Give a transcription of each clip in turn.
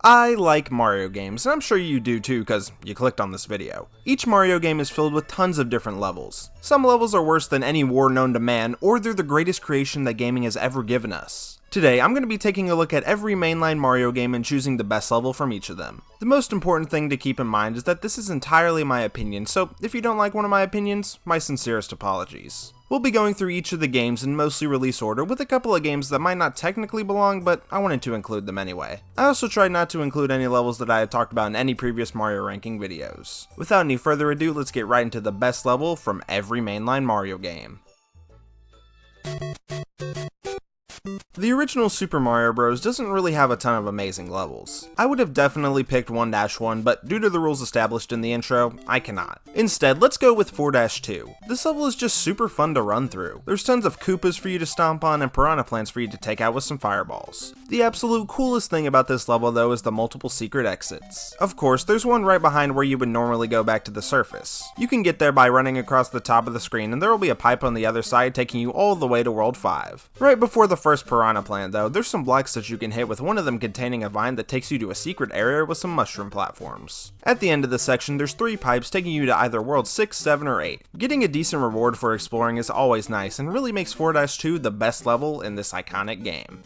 I like Mario games, and I'm sure you do too because you clicked on this video. Each Mario game is filled with tons of different levels. Some levels are worse than any war known to man, or they're the greatest creation that gaming has ever given us. Today, I'm going to be taking a look at every mainline Mario game and choosing the best level from each of them. The most important thing to keep in mind is that this is entirely my opinion, so if you don't like one of my opinions, my sincerest apologies. We'll be going through each of the games in mostly release order, with a couple of games that might not technically belong, but I wanted to include them anyway. I also tried not to include any levels that I had talked about in any previous Mario ranking videos. Without any further ado, let's get right into the best level from every mainline Mario game. The original Super Mario Bros. Doesn't really have a ton of amazing levels. I would have definitely picked 1-1, but due to the rules established in the intro, I cannot. Instead, let's go with 4-2. This level is just super fun to run through. There's tons of Koopas for you to stomp on and piranha plants for you to take out with some fireballs. The absolute coolest thing about this level though is the multiple secret exits. Of course, there's one right behind where you would normally go back to the surface. You can get there by running across the top of the screen, and there will be a pipe on the other side taking you all the way to World 5. Right before the first piranha plant though, there's some blocks that you can hit, with one of them containing a vine that takes you to a secret area with some mushroom platforms. At the end of the section, there's 3 pipes taking you to either World 6, 7, or 8. Getting a decent reward for exploring is always nice, and really makes 4-2 the best level in this iconic game.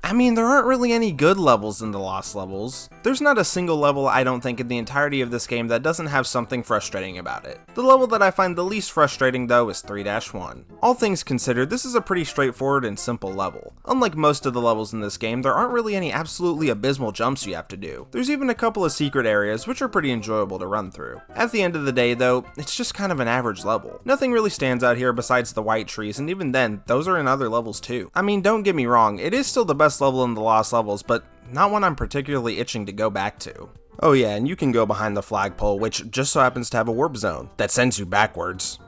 I mean, there aren't really any good levels in the Lost levels. There's not a single level, I don't think, in the entirety of this game that doesn't have something frustrating about it. The level that I find the least frustrating though is 3-1. All things considered, this is a pretty straightforward and simple level. Unlike most of the levels in this game, there aren't really any absolutely abysmal jumps you have to do. There's even a couple of secret areas which are pretty enjoyable to run through. At the end of the day though, it's just kind of an average level. Nothing really stands out here besides the white trees, and even then, those are in other levels too. I mean, don't get me wrong, it is still the best level in the Lost levels, but not one I'm particularly itching to go back to. Oh yeah, and you can go behind the flagpole, which just so happens to have a warp zone that sends you backwards.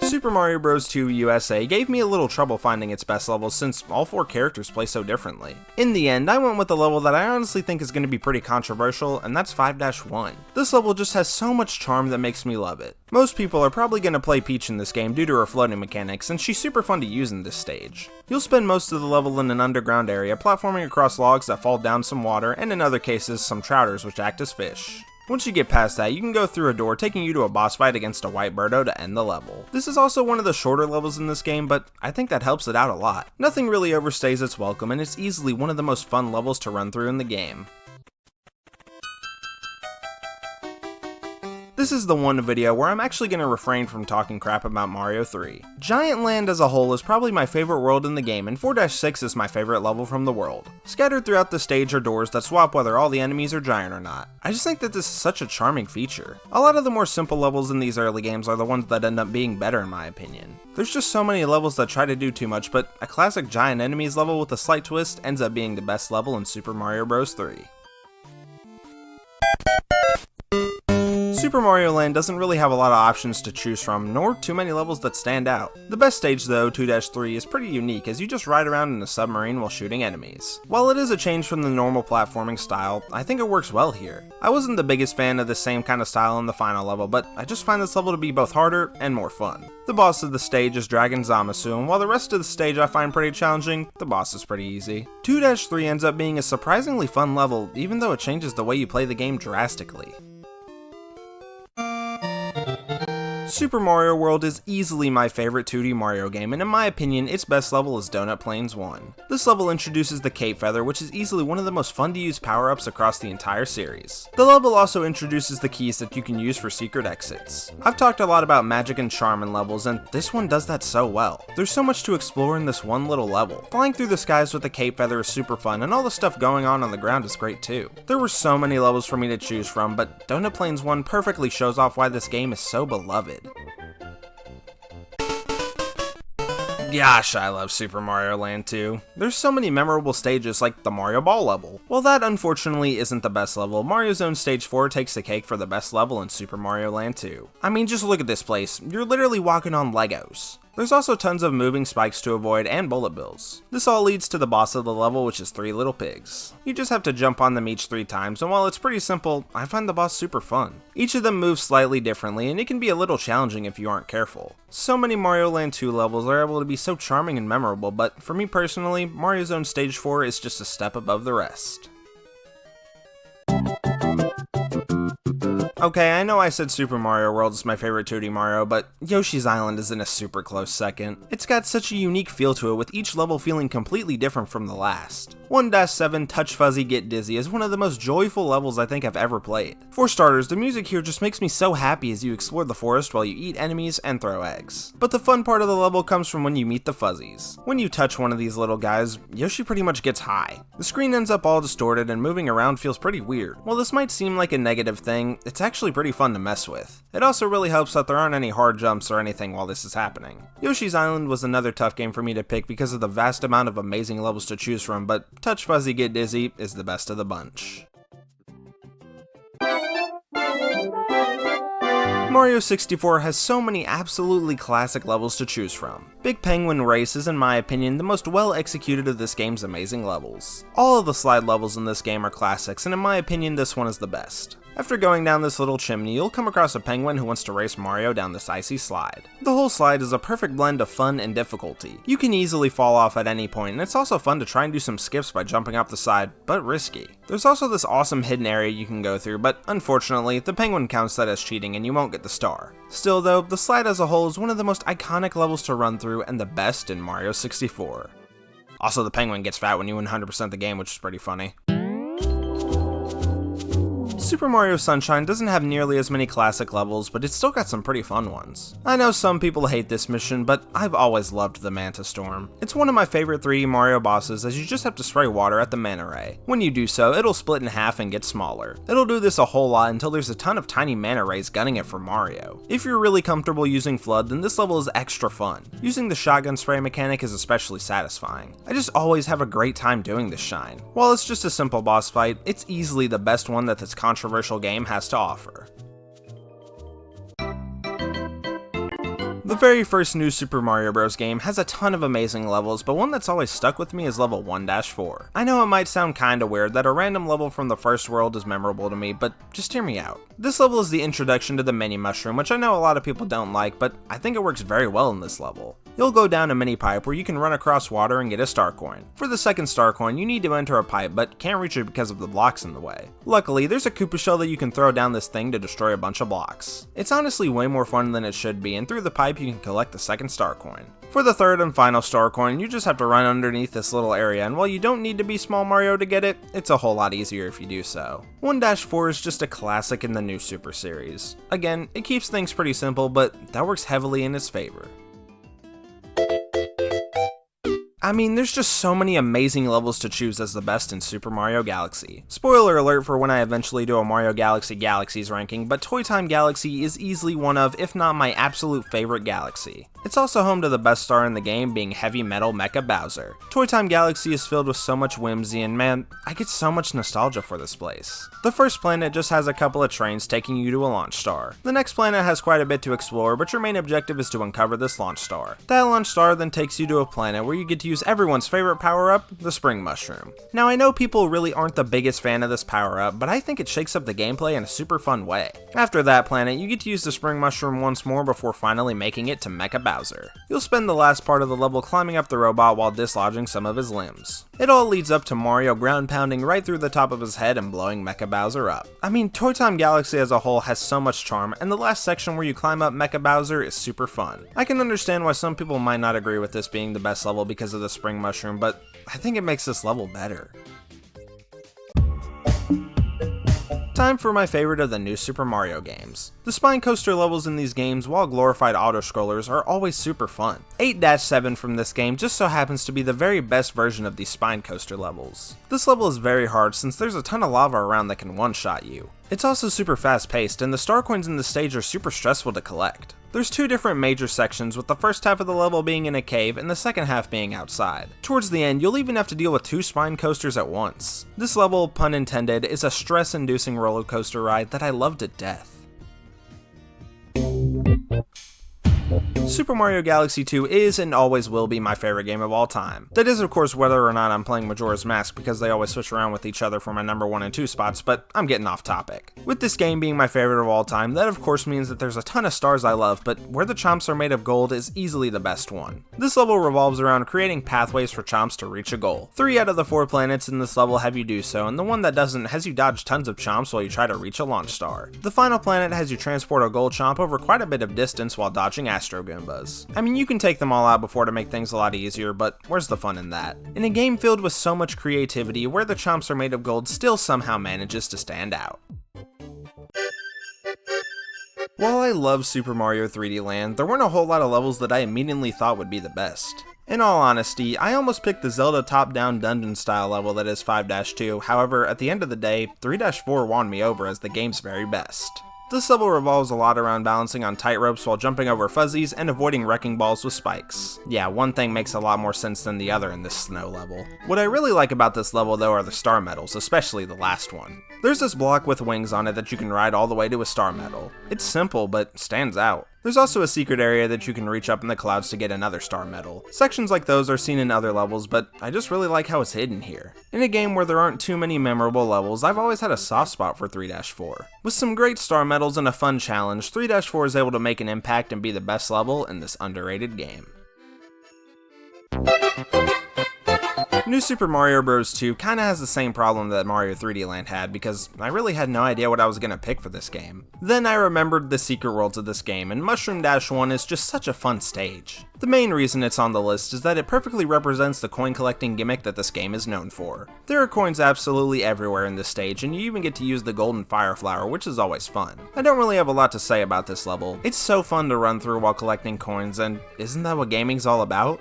Super Mario Bros. 2 USA gave me a little trouble finding its best levels since all 4 characters play so differently. In the end, I went with a level that I honestly think is going to be pretty controversial, and that's 5-1. This level just has so much charm that makes me love it. Most people are probably going to play Peach in this game due to her floating mechanics, and she's super fun to use in this stage. You'll spend most of the level in an underground area, platforming across logs that fall down some water, and in other cases, some trouters which act as fish. Once you get past that, you can go through a door taking you to a boss fight against a white birdo to end the level. This is also one of the shorter levels in this game, but I think that helps it out a lot. Nothing really overstays its welcome, and it's easily one of the most fun levels to run through in the game. This is the one video where I'm actually going to refrain from talking crap about Mario 3. Giant Land as a whole is probably my favorite world in the game, and 4-6 is my favorite level from the world. Scattered throughout the stage are doors that swap whether all the enemies are giant or not. I just think that this is such a charming feature. A lot of the more simple levels in these early games are the ones that end up being better in my opinion. There's just so many levels that try to do too much, but a classic giant enemies level with a slight twist ends up being the best level in Super Mario Bros. 3. Super Mario Land doesn't really have a lot of options to choose from, nor too many levels that stand out. The best stage though, 2-3, is pretty unique as you just ride around in a submarine while shooting enemies. While it is a change from the normal platforming style, I think it works well here. I wasn't the biggest fan of the same kind of style in the final level, but I just find this level to be both harder and more fun. The boss of the stage is Dragon Zamasu, and while the rest of the stage I find pretty challenging, the boss is pretty easy. 2-3 ends up being a surprisingly fun level, even though it changes the way you play the game drastically. Super Mario World is easily my favorite 2D Mario game, and in my opinion, its best level is Donut Plains 1. This level introduces the Cape Feather, which is easily one of the most fun to use power-ups across the entire series. The level also introduces the keys that you can use for secret exits. I've talked a lot about magic and charm in levels, and this one does that so well. There's so much to explore in this one little level. Flying through the skies with the Cape Feather is super fun, and all the stuff going on the ground is great too. There were so many levels for me to choose from, but Donut Plains 1 perfectly shows off why this game is so beloved. Gosh, I love Super Mario Land 2. There's so many memorable stages like the Mario Ball level. While that unfortunately isn't the best level, Mario Zone Stage 4 takes the cake for the best level in Super Mario Land 2. I mean, just look at this place. You're literally walking on Legos. There's also tons of moving spikes to avoid and bullet bills. This all leads to the boss of the level, which is 3 little pigs. You just have to jump on them each 3 times, and while it's pretty simple, I find the boss super fun. Each of them moves slightly differently, and it can be a little challenging if you aren't careful. So many Mario Land 2 levels are able to be so charming and memorable, but for me personally, Mario Zone Stage 4 is just a step above the rest. Okay, I know I said Super Mario World is my favorite 2D Mario, but Yoshi's Island is in a super close second. It's got such a unique feel to it, with each level feeling completely different from the last. 1-7 Touch Fuzzy Get Dizzy is one of the most joyful levels I think I've ever played. For starters, the music here just makes me so happy as you explore the forest while you eat enemies and throw eggs. But the fun part of the level comes from when you meet the fuzzies. When you touch one of these little guys, Yoshi pretty much gets high. The screen ends up all distorted and moving around feels pretty weird. While this might seem like a negative thing, it's actually pretty fun to mess with. It also really helps that there aren't any hard jumps or anything while this is happening. Yoshi's Island was another tough game for me to pick because of the vast amount of amazing levels to choose from, but Touch Fuzzy Get Dizzy is the best of the bunch. Mario 64 has so many absolutely classic levels to choose from. Big Penguin Race is, in my opinion, the most well executed of this game's amazing levels. All of the slide levels in this game are classics, and in my opinion this one is the best. After going down this little chimney, you'll come across a penguin who wants to race Mario down this icy slide. The whole slide is a perfect blend of fun and difficulty. You can easily fall off at any point, and it's also fun to try and do some skips by jumping off the side, but risky. There's also this awesome hidden area you can go through, but unfortunately, the penguin counts that as cheating and you won't get the star. Still though, the slide as a whole is one of the most iconic levels to run through and the best in Mario 64. Also, the penguin gets fat when you 100% the game, which is pretty funny. Super Mario Sunshine doesn't have nearly as many classic levels, but it's still got some pretty fun ones. I know some people hate this mission, but I've always loved the Manta Storm. It's one of my favorite 3D Mario bosses, as you just have to spray water at the manta ray. When you do so, it'll split in half and get smaller. It'll do this a whole lot until there's a ton of tiny manta rays gunning it for Mario. If you're really comfortable using FLUDD, then this level is extra fun. Using the shotgun spray mechanic is especially satisfying. I just always have a great time doing this shine. While it's just a simple boss fight, it's easily the best one that this controversial game has to offer. The very first new Super Mario Bros. Game has a ton of amazing levels, but one that's always stuck with me is level 1-4. I know it might sound kinda weird that a random level from the first world is memorable to me, but just hear me out. This level is the introduction to the mini mushroom, which I know a lot of people don't like, but I think it works very well in this level. You'll go down a mini pipe where you can run across water and get a star coin. For the second star coin, you need to enter a pipe, but can't reach it because of the blocks in the way. Luckily, there's a Koopa shell that you can throw down this thing to destroy a bunch of blocks. It's honestly way more fun than it should be, and through the pipe you can collect the second star coin. For the third and final star coin, you just have to run underneath this little area, and while you don't need to be Small Mario to get it, it's a whole lot easier if you do so. 1-4 is just a classic in the new Super series. Again, it keeps things pretty simple, but that works heavily in its favor. I mean, there's just so many amazing levels to choose as the best in Super Mario Galaxy. Spoiler alert for when I eventually do a Mario Galaxy Galaxies ranking, but Toy Time Galaxy is easily one of, if not my absolute favorite galaxy. It's also home to the best star in the game, being Heavy Metal Mecha Bowser. Toy Time Galaxy is filled with so much whimsy, and man, I get so much nostalgia for this place. The first planet just has a couple of trains taking you to a launch star. The next planet has quite a bit to explore, but your main objective is to uncover this launch star. That launch star then takes you to a planet where you get to use everyone's favorite power-up, the Spring Mushroom. Now I know people really aren't the biggest fan of this power-up, but I think it shakes up the gameplay in a super fun way. After that planet, you get to use the Spring Mushroom once more before finally making it to Mecha Bowser. You'll spend the last part of the level climbing up the robot while dislodging some of his limbs. It all leads up to Mario ground pounding right through the top of his head and blowing Mecha Bowser up. I mean, Toy Time Galaxy as a whole has so much charm, and the last section where you climb up Mecha Bowser is super fun. I can understand why some people might not agree with this being the best level because of the Spring Mushroom, but I think it makes this level better. Time for my favorite of the new Super Mario games. The spine coaster levels in these games, while glorified auto-scrollers, are always super fun. 8-7 from this game just so happens to be the very best version of these spine coaster levels. This level is very hard since there's a ton of lava around that can one-shot you. It's also super fast-paced, and the star coins in the stage are super stressful to collect. There's two different major sections, with the first half of the level being in a cave and the second half being outside. Towards the end, you'll even have to deal with two spine coasters at once. This level, pun intended, is a stress-inducing roller coaster ride that I love to death. Super Mario Galaxy 2 is and always will be my favorite game of all time. That is of course whether or not I'm playing Majora's Mask, because they always switch around with each other for my number 1 and 2 spots, but I'm getting off topic. With this game being my favorite of all time, that of course means that there's a ton of stars I love, but where the chomps are made of gold is easily the best one. This level revolves around creating pathways for chomps to reach a goal. 3 out of the 4 planets in this level have you do so, and the one that doesn't has you dodge tons of chomps while you try to reach a launch star. The final planet has you transport a gold chomp over quite a bit of distance while dodging Astro Goombas. I mean, you can take them all out before to make things a lot easier, but where's the fun in that? In a game filled with so much creativity, where the chomps are made of gold still somehow manages to stand out. While I love Super Mario 3D Land, there weren't a whole lot of levels that I immediately thought would be the best. In all honesty, I almost picked the Zelda top-down dungeon style level that is 5-2, however, at the end of the day, 3-4 won me over as the game's very best. This level revolves a lot around balancing on tightropes while jumping over fuzzies and avoiding wrecking balls with spikes. Yeah, one thing makes a lot more sense than the other in this snow level. What I really like about this level though are the star medals, especially the last one. There's this block with wings on it that you can ride all the way to a star medal. It's simple, but stands out. There's also a secret area that you can reach up in the clouds to get another star medal. Sections like those are seen in other levels, but I just really like how it's hidden here. In a game where there aren't too many memorable levels, I've always had a soft spot for 3-4. With some great star medals and a fun challenge, 3-4 is able to make an impact and be the best level in this underrated game. New Super Mario Bros. 2 kinda has the same problem that Mario 3D Land had, because I really had no idea what I was gonna pick for this game. Then I remembered the secret worlds of this game, and Mushroom Dash 1 is just such a fun stage. The main reason it's on the list is that it perfectly represents the coin collecting gimmick that this game is known for. There are coins absolutely everywhere in this stage, and you even get to use the golden fire flower, which is always fun. I don't really have a lot to say about this level. It's so fun to run through while collecting coins, and isn't that what gaming's all about?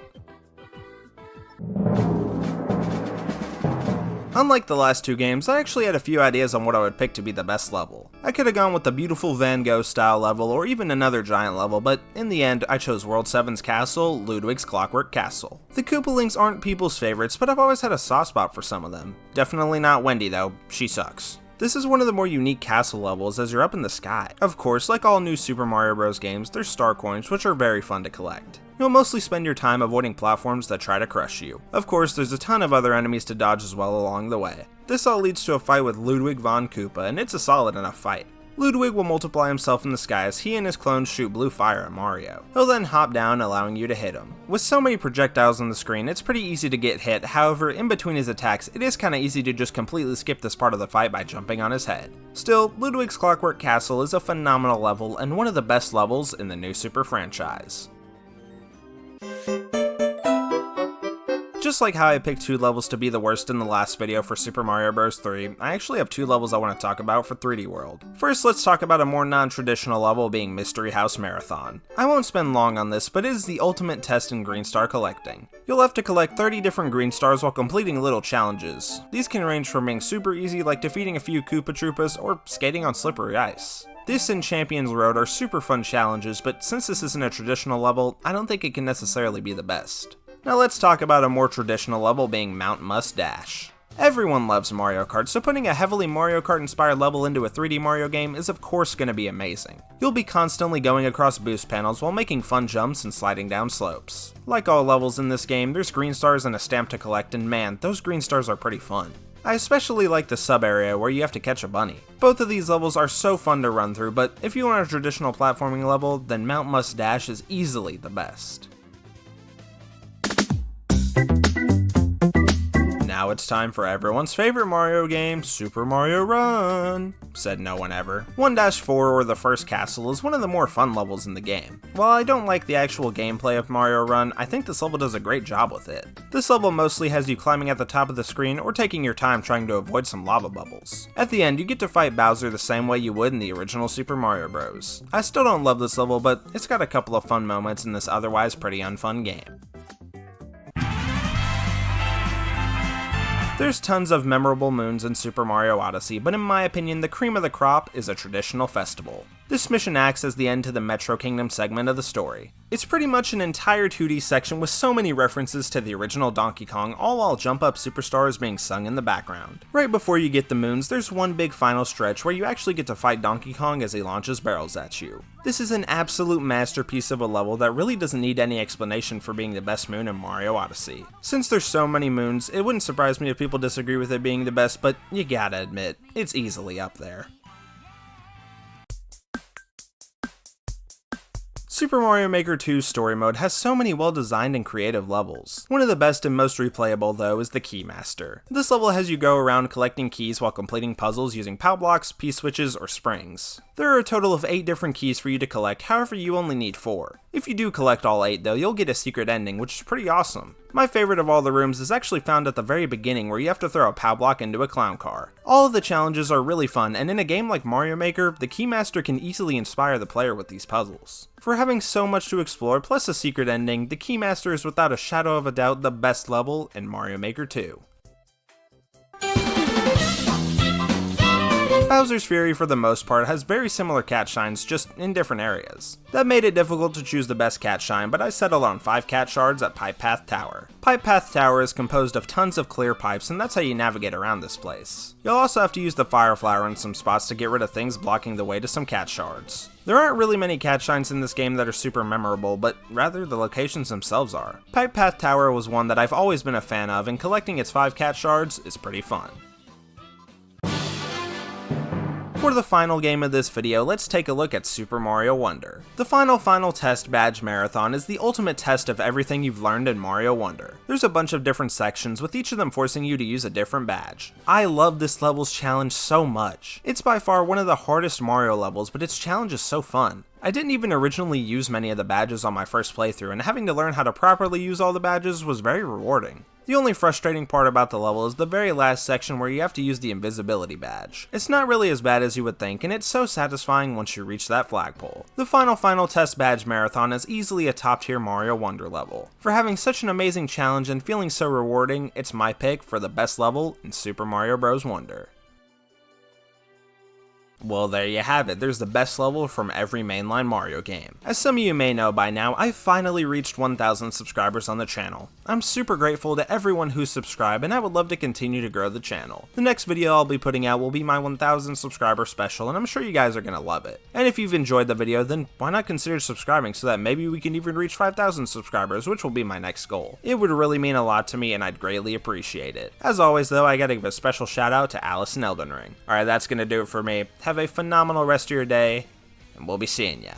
Unlike the last 2 games, I actually had a few ideas on what I would pick to be the best level. I could have gone with the beautiful Van Gogh style level or even another giant level, but in the end I chose World 7's Castle, Ludwig's Clockwork Castle. The Koopalings aren't people's favorites, but I've always had a soft spot for some of them. Definitely not Wendy though, she sucks. This is one of the more unique castle levels as you're up in the sky. Of course, like all new Super Mario Bros. Games, there's star coins which are very fun to collect. You'll mostly spend your time avoiding platforms that try to crush you. Of course, there's a ton of other enemies to dodge as well along the way. This all leads to a fight with Ludwig von Koopa, and it's a solid enough fight. Ludwig will multiply himself in the sky as he and his clones shoot blue fire at Mario. He'll then hop down, allowing you to hit him. With so many projectiles on the screen, it's pretty easy to get hit, however, in between his attacks, it is kinda easy to just completely skip this part of the fight by jumping on his head. Still, Ludwig's Clockwork Castle is a phenomenal level and one of the best levels in the new Super franchise. Just like how I picked 2 levels to be the worst in the last video for Super Mario Bros. 3, I actually have 2 levels I want to talk about for 3D World. First, let's talk about a more non-traditional level being Mystery House Marathon. I won't spend long on this, but it is the ultimate test in green star collecting. You'll have to collect 30 different green stars while completing little challenges. These can range from being super easy like defeating a few Koopa Troopas or skating on slippery ice. This and Champions Road are super fun challenges, but since this isn't a traditional level, I don't think it can necessarily be the best. Now let's talk about a more traditional level being Mount Must Dash. Everyone loves Mario Kart, so putting a heavily Mario Kart inspired level into a 3D Mario game is of course going to be amazing. You'll be constantly going across boost panels while making fun jumps and sliding down slopes. Like all levels in this game, there's green stars and a stamp to collect, and man, those green stars are pretty fun. I especially like the sub area where you have to catch a bunny. Both of these levels are so fun to run through, but if you want a traditional platforming level, then Mount Must Dash is easily the best. Now it's time for everyone's favorite Mario game, Super Mario Run, said no one ever. 1-4 or the first castle is one of the more fun levels in the game. While I don't like the actual gameplay of Mario Run, I think this level does a great job with it. This level mostly has you climbing at the top of the screen or taking your time trying to avoid some lava bubbles. At the end, you get to fight Bowser the same way you would in the original Super Mario Bros. I still don't love this level, but it's got a couple of fun moments in this otherwise pretty unfun game. There's tons of memorable moons in Super Mario Odyssey, but in my opinion, the cream of the crop is a traditional festival. This mission acts as the end to the Metro Kingdom segment of the story. It's pretty much an entire 2D section with so many references to the original Donkey Kong, all while Jump Up Superstar is being sung in the background. Right before you get the moons, there's one big final stretch where you actually get to fight Donkey Kong as he launches barrels at you. This is an absolute masterpiece of a level that really doesn't need any explanation for being the best moon in Mario Odyssey. Since there's so many moons, it wouldn't surprise me if people disagree with it being the best, but you gotta admit, it's easily up there. Super Mario Maker 2's story mode has so many well-designed and creative levels. One of the best and most replayable, though, is the Keymaster. This level has you go around collecting keys while completing puzzles using POW blocks, P-switches, or springs. There are a total of 8 different keys for you to collect, however you only need 4. If you do collect all 8 though, you'll get a secret ending, which is pretty awesome. My favorite of all the rooms is actually found at the very beginning, where you have to throw a POW block into a clown car. All of the challenges are really fun, and in a game like Mario Maker, the Keymaster can easily inspire the player with these puzzles. For having so much to explore plus a secret ending, the Keymaster is without a shadow of a doubt the best level in Mario Maker 2. Bowser's Fury for the most part has very similar cat shines, just in different areas. That made it difficult to choose the best cat shine, but I settled on 5 cat shards at Pipe Path Tower. Pipe Path Tower is composed of tons of clear pipes, and that's how you navigate around this place. You'll also have to use the Fire Flower in some spots to get rid of things blocking the way to some cat shards. There aren't really many cat shines in this game that are super memorable, but rather the locations themselves are. Pipe Path Tower was one that I've always been a fan of, and collecting its 5 cat shards is pretty fun. For the final game of this video, let's take a look at Super Mario Wonder. The final test badge marathon is the ultimate test of everything you've learned in Mario Wonder. There's a bunch of different sections, with each of them forcing you to use a different badge. I love this level's challenge so much. It's by far one of the hardest Mario levels, but its challenge is so fun. I didn't even originally use many of the badges on my first playthrough, and having to learn how to properly use all the badges was very rewarding. The only frustrating part about the level is the very last section where you have to use the invisibility badge. It's not really as bad as you would think, and it's so satisfying once you reach that flagpole. The final test badge marathon is easily a top tier Mario Wonder level. For having such an amazing challenge and feeling so rewarding, it's my pick for the best level in Super Mario Bros. Wonder. Well, there you have it, there's the best level from every mainline Mario game. As some of you may know by now, I've finally reached 1,000 subscribers on the channel. I'm super grateful to everyone who's subscribed, and I would love to continue to grow the channel. The next video I'll be putting out will be my 1,000 subscriber special, and I'm sure you guys are gonna love it. And if you've enjoyed the video, then why not consider subscribing so that maybe we can even reach 5,000 subscribers, which will be my next goal. It would really mean a lot to me, and I'd greatly appreciate it. As always though, I gotta give a special shout out to Alice in Elden Ring. Alright, that's gonna do it for me. Have a phenomenal rest of your day, and we'll be seeing ya.